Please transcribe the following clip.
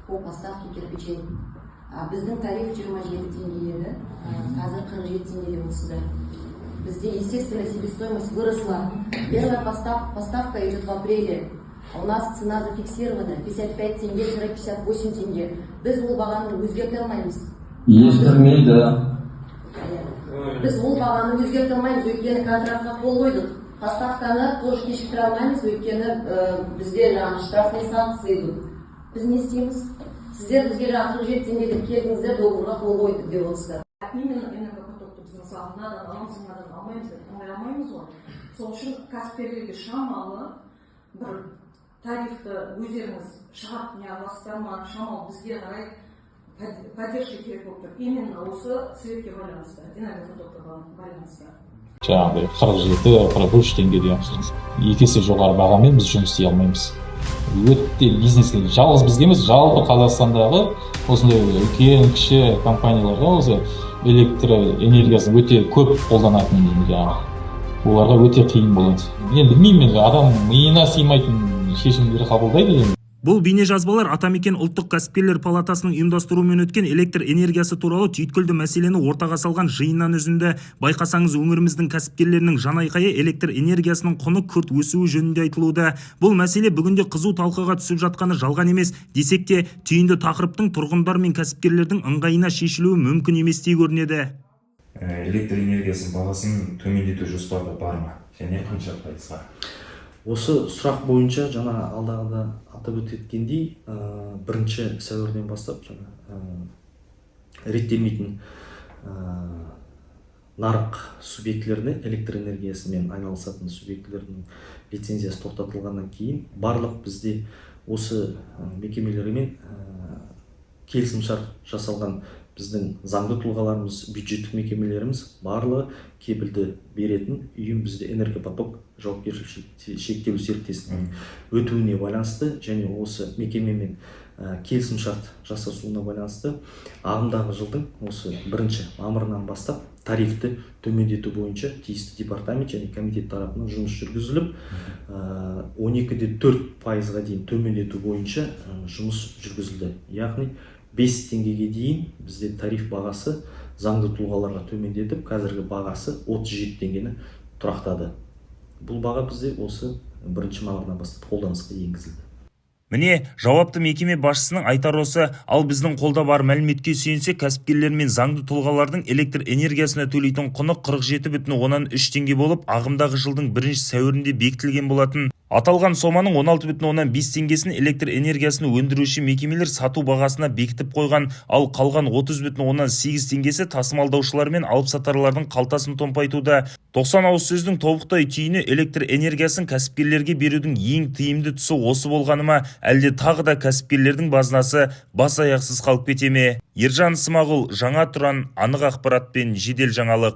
по поставке кирпичей. Біздің тариф 27 теңге еді, қазір 47 теңге деп отырсыздар. Бізде, естественно, себестоимость выросла. Первая поставка идет в апреле. У нас цена зафиксирована 55 тенге-58 тенге. Біз ол бағаны өзгерте алмаймыз. Ешкірмейді. Біз ол бағаны өзгерте алмаймыз, өйткені контрактқа қол қойдық. Поставканы тоже кешіктіре алмаймыз, өйткені бізде штрафные санкции идут. Біз не істейміз? Сіздер бізге 47 теңге деп келдіңіздер, договорға қол қойдық деп отырсыздар. Именно энергопотокты біз мысалы мынадан аламыз, мынадан алмаймыз деп ойламаймыз ғой. Сол үшін кәсіпкерлерге шамалы бір тарифті өздеріңіз шығарып не аласыздар ма, шамалы бізге қарай поддержка керек болып тұр. Именно осы себепке байланысты, энергопотокқа байланысты. Жаңағыдай 47-43 теңге деген екі есе жоғары бағамен біз жұмыс істей алмаймыз. Өте бизнеске жалғыз бізге емес, жалпы Қазақстандағы осындай үлкен кіші компанияларға осы электр энергиясын өте көп қолданатын оларға өте қиын болады. Мен білмеймін, адам миына сыймайтын шешімдер қабылдайды. Бұл бейнежазбалар Атамекен ұлттық кәсіпкерлер палатасының ұйымдастыруымен өткен электр энергиясы туралы түйткілді мәселені ортаға салған жиыннан үзінді. Байқасаңыз, өңіріміздің кәсіпкерлерінің жанайқайы электр энергиясының құны күрт өсуі жөнінде айтылуда. Бұл мәселе бүгінде қызу талқыға түсіп жатқаны жалған емес, десек те түйінді тақырыптың тұрғындар мен кәсіпкерлердің ыңғайына шешілуі мүмкін еместей көрінеді. Электр энергиясының бағасын төмендету жоспарда бар ма? Және қанша пайызға? Осы сұрақ бойынша жаңа алдағыда атап өткендей, 1 сәуірден бастап реттелмейтін нарық субъектілеріне, электр энергиясымен айналысатын субъектілердің лицензиясы тоқтатылғаннан кейін барлық бізде осы мекемелермен келісімшарт жасалған біздің заңды тұлғаларымыз, бюджеттік мекемелеріміз барлығы кепілді беретін ұйым бізде энергопоток жауапкершілігі шектеулі серіктестігінің өтуіне байланысты және осы мекемемен келісімшарт жасасуына байланысты ағымдағы жылдың осы 1 мамырынан бастап тарифті төмендету бойынша тиісті департамент және комитет тарапынан жұмыс жүргізіліп, 12,4% дейін төмендету бойынша жұмыс жүргізілді. Яғни 5 теңгеге дейін бізде тариф бағасы заңды тұлғаларға төмендетіп, қазіргі бағасы 37 теңгені тұрақтады. Бұл баға бізде осы 1 мамырдан бастап қолданысқа енгізілді. Міне, жауапты мекеме басшысының айтар осы, ал біздің қолда бар мәліметке сүйенсек, кәсіпкерлер мен заңды тұлғалардың электр энергиясына төлейтін құны 47,3 теңге болып, ағымдағы жылдың 1 сәуірінде бекітілген болатын. Аталған соманың 16,5 теңгесін электр энергиясын өндіруші мекемелер сату бағасына бекітіп қойған, ал қалған 30,8 теңгесі тасымалдаушылар мен алып-сатарлардың қалтасын томпайтуда. 90 ауыз сөздің тобықтай түйіні электр энергиясын кәсіпкерлерге берудің ең тиімді тұсы осы болғаны ма, әлде тағы да кәсіпкерлердің базынасы бас аяқсыз қалып кете ме? Ержан Смағұл, Жаңа Тұран, анық ақпаратпен жедел жаңалық.